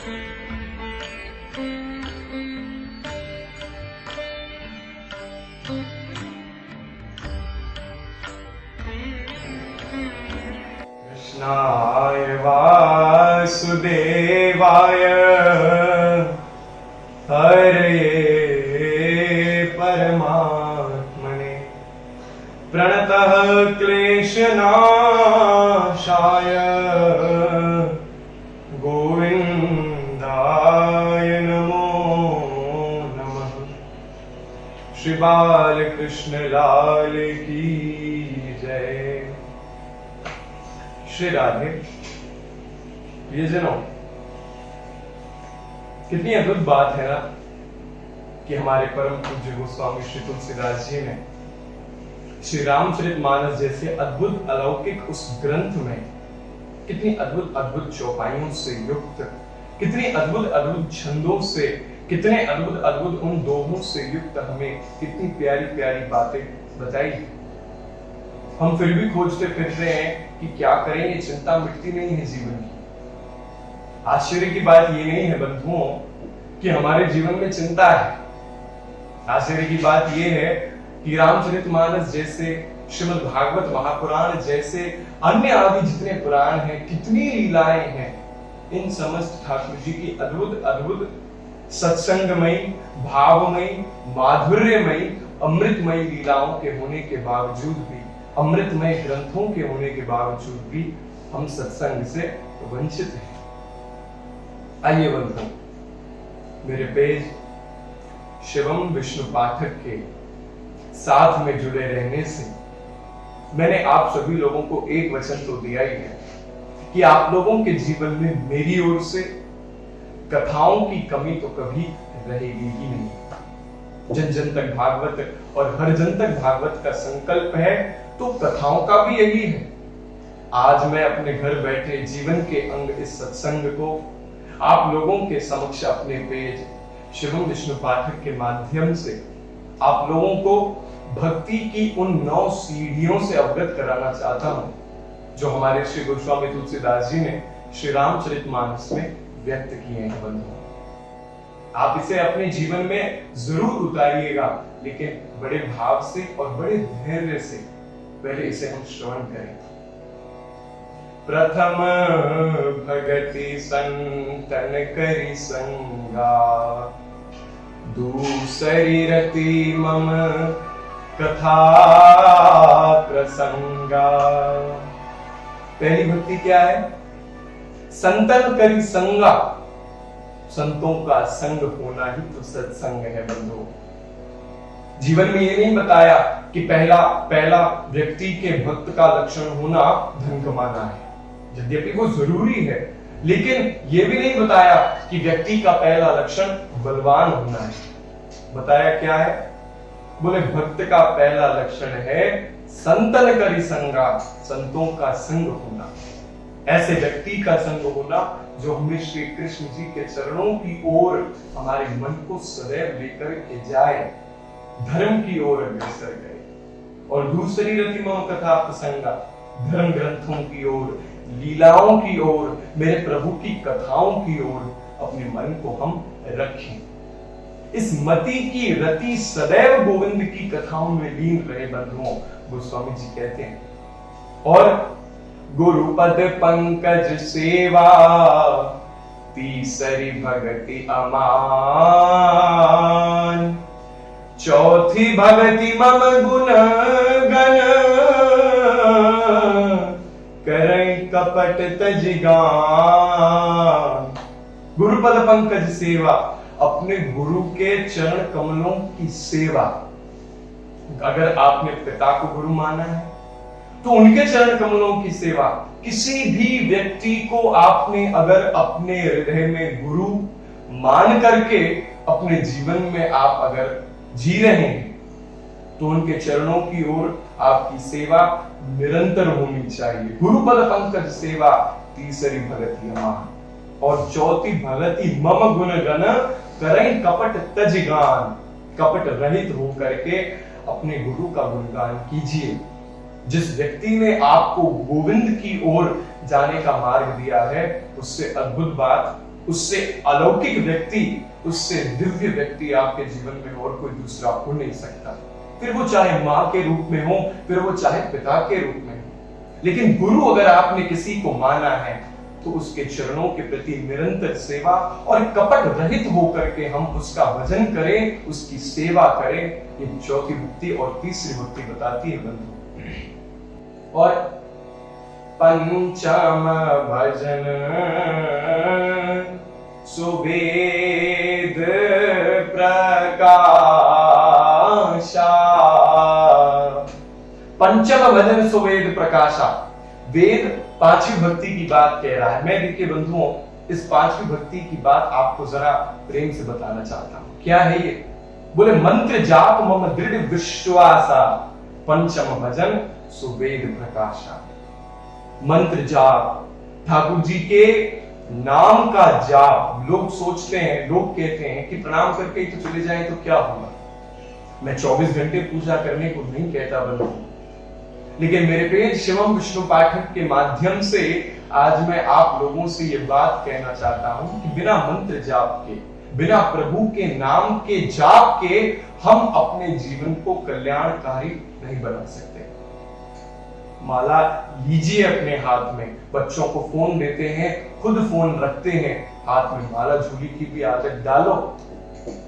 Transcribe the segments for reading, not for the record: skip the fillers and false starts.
कृष्णाय वासुदेवाय हरे परमात्मने प्रणतः क्लेशनाशाय गोविंदाय नमो नमः। श्री बालकृष्ण लाल की जय। श्री राधे। प्रियजनों, कितनी अद्भुत बात है ना कि हमारे परम पूज्य गोस्वामी श्री तुलसीदास जी ने श्री रामचरितमानस जैसे अद्भुत अलौकिक उस ग्रंथ में कितनी अद्भुत अद्भुत चौपाइयों से युक्त, कितनी अद्भुत अद्भुत छंदों से, कितने अद्भुत अद्भुत उन दोहों से युक्त हमें कितनी प्यारी प्यारी बातें बताई। हम फिर भी खोजते फिरते हैं कि क्या करें, ये चिंता मिटती नहीं है जीवन की। आश्चर्य की बात ये नहीं है बंधुओं कि हमारे जीवन में चिंता है। आश्चर्य की बात ये है कि रामचरितमानस जैसे, श्रीमद् भागवत महापुराण जैसे अन्य आदि जितने पुराण हैं, कितनी लीलाएं हैं, इन समस्त ठाकुर जी की अद्भुत अद्भुत सत्संगमयी, भावमयी, माधुर्यमयी, अमृतमयी लीलाओं के होने के बावजूद भी, अमृतमय ग्रंथों के होने के बावजूद भी हम सत्संग से वंचित हैं। आइए बंधुओं, मेरे पेज शिवम विष्णु पाठक के साथ में जुड़े रहने से मैंने आप सभी लोगों को एक वचन तो दिया ही है कि आप लोगों के जीवन में मेरी ओर से कथाओं की कमी तो कभी रहेगी ही नहीं। जन जन तक भागवत और हर जन तक भागवत का संकल्प है, तो कथाओं का भी यही है। आज मैं अपने घर बैठे जीवन के अंग इस सत्संग को आप लोगों के समक्ष अपने पेज शिवम विष्णु पाठक के माध्यम से आप लोगों को भक्ति की उन 9 सीढ़ियों से अवगत कराना चाहता हूं जो हमारे श्री गोस्वामी तुलसीदास जी ने श्री रामचरितमानस में व्यक्त किए हैं। बंधुओं, आप इसे अपने जीवन में जरूर उतारिएगा, लेकिन बड़े भाव से और बड़े धैर्य से पहले इसे हम श्रवण करें। प्रथम भगति संतन करी संगा, दूसरी रति मम कथा प्रसंगा। पहली भक्ति क्या है? संतन करी संगा, संतों का संग होना ही तो सत्संग है बंधुओं। जीवन में ये नहीं बताया कि पहला व्यक्ति के भक्त का लक्षण होना धन कमाना है, यद्यपि वो जरूरी है, लेकिन ये भी नहीं बताया कि व्यक्ति का पहला लक्षण बलवान होना है। बताया क्या है? बोले भक्त का पहला लक्षण है संतन करी संगा, संतों का संग होना, ऐसे व्यक्ति का संग होना जो हमें श्री कृष्ण जी के चरणों की ओर हमारे मन को सदैव लेकर के जाए, धर्म की ओर अग्रसर गए। और दूसरी रति मम कथा प्रसंगा, धर्म ग्रंथों की ओर, लीलाओं की ओर, मेरे प्रभु की कथाओं की ओर अपने मन को हम रखें। इस मति की रति सदैव गोविंद की कथाओं में लीन रहे बंधुओं, गोस्वामी जी कहते हैं। और गुरुपद पंकज सेवा, तीसरी भगति अमान, चौथी भगति मम गुण गण, करई कपट तजिगान। गुरुपद पंकज सेवा, अपने गुरु के चरण कमलों की सेवा। अगर आपने पिता को गुरु माना है तो उनके चरण कमलों की सेवा। किसी भी व्यक्ति को आपने अगर अपने हृदय में गुरु मान करके अपने जीवन में आप अगर जी रहे हैं तो उनके चरणों की ओर आपकी सेवा निरंतर होनी चाहिए। गुरुपद पंकज सेवा, तीसरी भगति अमान, और चौथी भगति मम गुण गण, करई कपट तजिगान। कपट रहित होकर के अपने गुरु का गुणगान कीजिए। जिस व्यक्ति ने आपको गोविंद की ओर जाने का मार्ग दिया है, उससे अद्भुत बात उससे अलौकिक व्यक्ति, उससे दिव्य व्यक्ति आपके जीवन में और कोई दूसरा हो नहीं सकता। फिर वो चाहे मां के रूप में हो, फिर वो चाहे पिता के रूप में हो। लेकिन गुरु अगर आपने किसी को माना है तो उसके चरणों के प्रति निरंतर सेवा और कपट रहित होकर के हम उसका भजन करें, उसकी सेवा करें। ये चौथी भक्ति और तीसरी भक्ति बताती है बंधु। और पंचम भजन सुवेद प्रकाशा। पंचम भजन सुवेद प्रकाशा, वेद पांचवी भक्ति की बात कह रहा है। मैं देखिए बंधुओं, इस पांचवी भक्ति की बात आपको जरा प्रेम से बताना चाहता हूं। क्या है ये? बोले मंत्र जाप मम दृढ़ विश्वासा, पंचम भजन सुवेद प्रकाशा। मंत्र जाप, ठाकुर जी के नाम का जाप। लोग सोचते हैं, लोग कहते हैं कि प्रणाम करके ही तो चले जाएं तो क्या होगा। मैं 24 घंटे पूजा करने को नहीं कहता बंधु, लेकिन मेरे पेज शिवम विष्णु पाठक के माध्यम से आज मैं आप लोगों से ये बात कहना चाहता हूं कि बिना मंत्र जाप के, बिना प्रभु के नाम के जाप के हम अपने जीवन को कल्याणकारी नहीं बना सकते। माला लीजिए अपने हाथ में, बच्चों को फोन देते हैं, खुद फोन रखते हैं, हाथ में माला झूली की भी आदत डालो।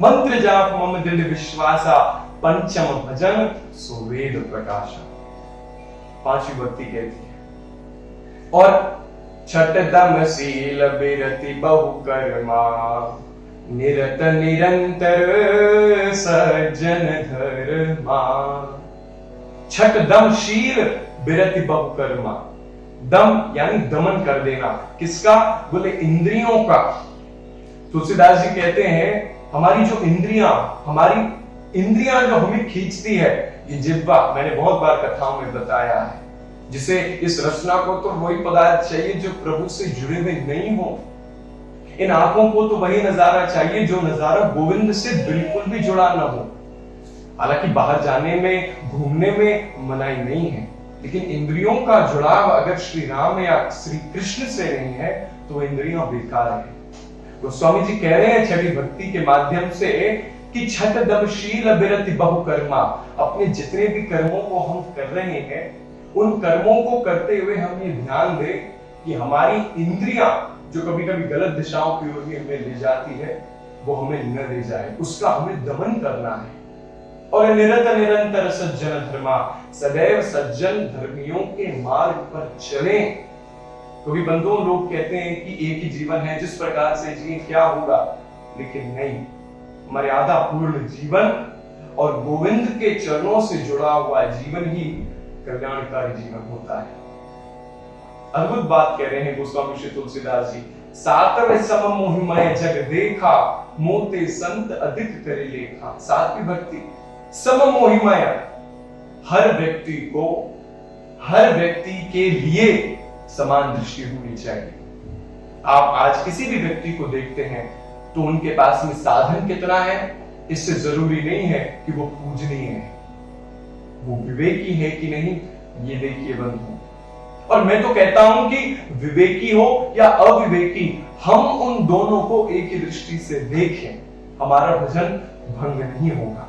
मंत्र जाप मम दृढ़ विश्वासा, पंचम भजन सुवेद प्रकाशा। पांचवी भक्ति कहती है। और छठ दम शील बिरति बहुकर्मा, निरत निरंतर सज्जन धर्मा। छठ दम शील बिरति बहुकर्मा। दम यानी दमन कर देना, किसका? बोले इंद्रियों का। तुलसीदास जी कहते हैं हमारी जो इंद्रियां जो हमें खींचती है, ये जिह्वा, मैंने बहुत बार कथाओं में बताया है, जिसे इस रचना को तो वही पदार्थ चाहिए जो प्रभु से जुड़े हुए नहीं हो। इन आंखों को तो वही नजारा चाहिए जो नजारा गोविंद से बिल्कुल भी जुड़ा ना हो। हालांकि बाहर जाने में, घूमने में मनाही नहीं है, लेकिन इंद्रियों का जुड़ाव अगर श्री राम या श्री कृष्ण से नहीं है तो इंद्रियां बेकार है। गोस्वामी जी कह रहे हैं छठी भक्ति के माध्यम से कि छठ दमशील बिरति बहुकर्मा। अपने जितने भी कर्मों को हम कर रहे हैं, उन कर्मों को करते हुए हम ये ध्यान दें कि हमारी इंद्रियां जो कभी कभी गलत दिशाओं की ओर भी हमें ले जाती है, वो हमें न ले जाए, उसका हमें दमन करना है। और निरत निरंतर सज्जन धर्मा, सदैव सज्जन धर्मियों के मार्ग पर चलें। क्योंकि बंधुओं, लोग कहते हैं कि एक ही जीवन है, जिस प्रकार से जिए क्या होगा, लेकिन नहीं, मर्यादा पूर्ण जीवन और गोविंद के चरणों से जुड़ा हुआ जीवन ही कल्याणकारी जीवन होता है। अद्भुत बात कह रहे हैं गोस्वामी श्री तुलसीदास जी। सातवें सम मोहिमय जग देखा, मोते संत अधिक करे लेखा। सातवीं भक्ति सम मोहिमय, हर व्यक्ति को, हर व्यक्ति के लिए समान दृष्टि होनी चाहिए। आप आज किसी भी व्यक्ति को देखते हैं तो उनके पास में साधन कितना है, इससे जरूरी नहीं है कि वो पूजनीय है, वो विवेकी है कि नहीं, ये देखिए बंधु। और मैं तो कहता हूं कि विवेकी हो या अविवेकी, हम उन दोनों को एक ही दृष्टि से देखें, हमारा भजन भंग नहीं होगा।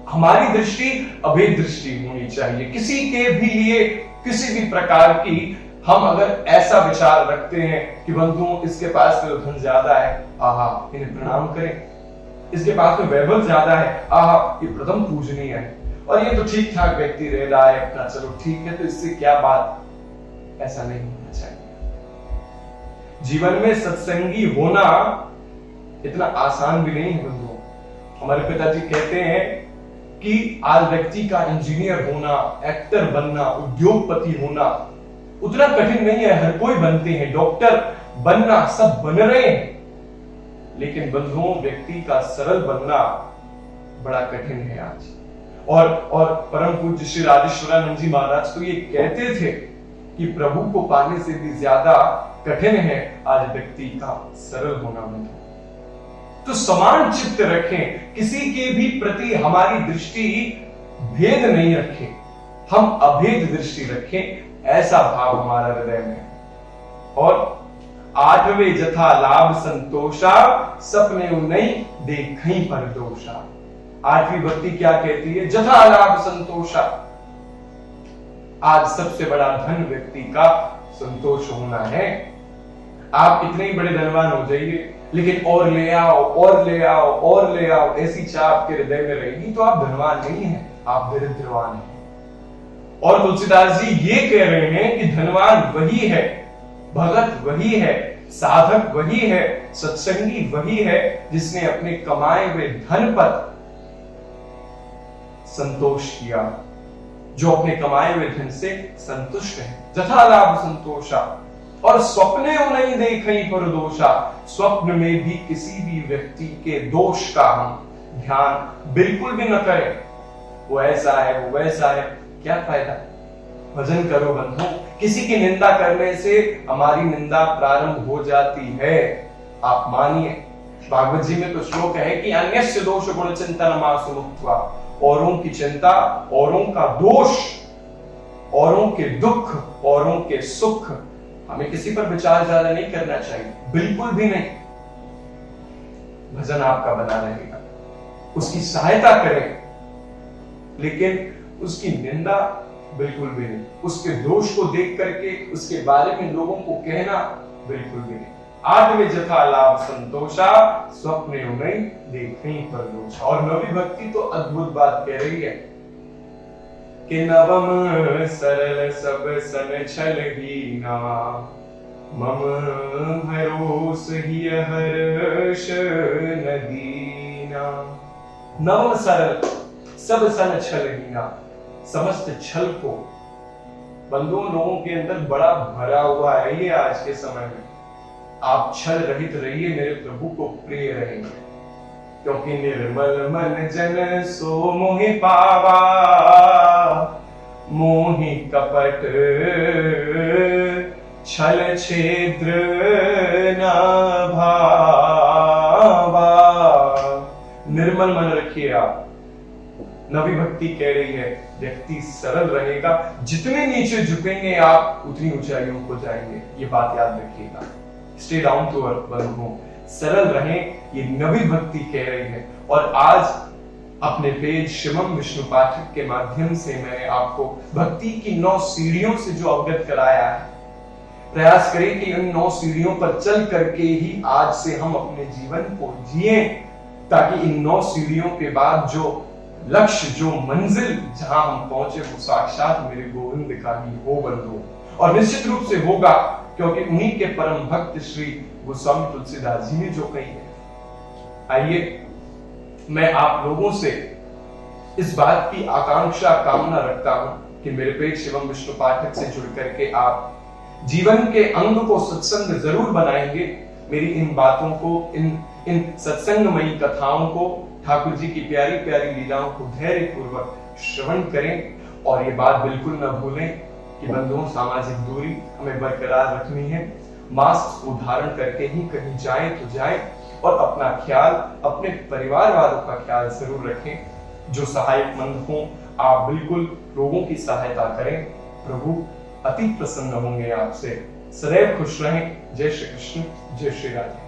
हमारी दृष्टि अभेद दृष्टि होनी चाहिए। किसी के भी लिए किसी भी प्रकार की हम अगर ऐसा विचार रखते हैं कि बंधुओं इसके पास तो धन ज्यादा है, आहा इन्हें प्रणाम करें, इसके पास में वैभव ज्यादा है, आहा ये प्रथम पूजनीय है, और ये तो ठीक ठाक व्यक्ति रह रहा है अपना, चलो ठीक है, तो इससे क्या बात, ऐसा नहीं होना चाहिए। जीवन में सत्संगी होना इतना आसान भी नहीं है बंधुओं। हमारे पिताजी कहते हैं कि आज व्यक्ति का इंजीनियर होना, एक्टर बनना, उद्योगपति होना उतना कठिन नहीं है। हर कोई बनते हैं, डॉक्टर बनना सब बन रहे हैं, लेकिन बंधुओं व्यक्ति का सरल बनना बड़ा कठिन है आज। और परम पूज्य श्री राजेश्वरानंद जी महाराज तो ये कहते थे कि प्रभु को पाने से भी ज्यादा कठिन है आज व्यक्ति का सरल होना। तो समान चित्त रखें, किसी के भी प्रति हमारी दृष्टि भेद नहीं रखें, हम अभेद दृष्टि रखें, ऐसा भाव हमारा हृदय में। और आठवें जथा लाभ संतोषा, सपने नहीं देखई पर दोषा। आठवीं भक्ति क्या कहती है? जथा लाभ संतोषा। आज सबसे बड़ा धन व्यक्ति का संतोष होना है। आप कितने ही बड़े धनवान हो जाइए, लेकिन और ले आओ और ले आओ और ले आओ, ऐसी चाह आपके हृदय में रहेगी तो आप धनवान नहीं हैं, आप दरिद्रवान हैं। और तुलसीदास जी ये कह रहे हैं कि धनवान वही है, भगत वही है, साधक वही है, सत्संगी वही है जिसने अपने कमाए हुए धन पर संतोष किया, जो अपने कमाए हुए धन से संतुष्ट है। जथा लाभ संतोषा। और स्वप्ने नहीं देखई पर दोषा। स्वप्न में भी किसी भी व्यक्ति के दोष का हम ध्यान बिल्कुल भी न करें। वो ऐसा है, वो वैसा है, क्या फायदा? भजन करो बंधु। किसी की निंदा करने से हमारी निंदा प्रारंभ हो जाती है, आप मानिए। भागवत जी में तो श्लोक है कि अन्यस्य दोष गुण चिंतन मासु मुक्त्वा। औरों की चिंता, औरों का दोष, औरों के दुख, औरों के सुख, हमें किसी पर विचार ज्यादा नहीं करना चाहिए, बिल्कुल भी नहीं। भजन आपका बना रहेगा, उसकी सहायता करें, लेकिन उसकी निंदा बिल्कुल भी नहीं। उसके दोष को देख करके उसके बारे में लोगों को कहना बिल्कुल भी नहीं। आठवें जथा लाभ संतोषा, स्वप्ने नहीं देखई पर दोषा। और नवी भक्ति तो अद्भुत बात कह रही है कि नवम सरल सब सन छल हीना, मम भरोस ही हर्ष नदीना। नवम सरल सब सन छल हीना। समस्त छल को बंधुओं लोगों के अंदर बड़ा भरा हुआ है ये आज के समय में। आप छल रहित रहिए, मेरे प्रभु को प्रिय रहेंगे, क्योंकि निर्मल मन जन सो मोहि पावा, मोहि कपट छल छिद्र न भावा। निर्मल मन रखिए आप। नवी भक्ति कह रही है व्यक्ति सरल रहेगा, जितने नीचे झुकेंगे आप उतनी ऊंचाइयों को जाएंगे। ये बात याद रखिएगा। स्टे डाउन टू अर्थ बंधुओं, सरल रहें, ये नवी भक्ति कह रही है। और आज अपने पेज शिवम विष्णु पाठक के माध्यम से मैंने आपको भक्ति की 9 सीढ़ियों से जो अवगत कराया है, प्रयास करें कि उन 9 सीढ़ियों पर चल करके ही आज से हम अपने जीवन को जिए, ताकि इन 9 सीढ़ियों के बाद जो लक्ष्य, जो मंजिल जहां हम पहुंचे, वो साक्षात मेरे गोविंद का ही हो बंधु। और निश्चित रूप से होगा, क्योंकि उन्हीं के परम भक्त श्री गोस्वामी तुलसीदास जी ने जो कही है। आइए मैं आप लोगों से इस बात की आकांक्षा, कामना रखता हूं कि मेरे पेज शिवम विष्णु पाठक से जुड़ करके आप जीवन के अंग को सत्संग जरूर बनाएंगे। मेरी इन बातों को, इन सत्संगमयी कथाओं को, ठाकुर जी की प्यारी प्यारी लीलाओं को धैर्य पूर्वक श्रवण करें। और ये बात बिल्कुल न भूलें कि बंधुओं, सामाजिक दूरी हमें बरकरार रखनी है। मास्क को धारण करके ही कहीं जाएं तो जाएं, और अपना ख्याल, अपने परिवार वालों का ख्याल जरूर रखें। जो सहायकमंद हों, आप बिल्कुल लोगों की सहायता करें। प्रभु अति प्रसन्न होंगे आपसे। सदैव खुश रहें। जय श्री कृष्ण, जय श्री राधे।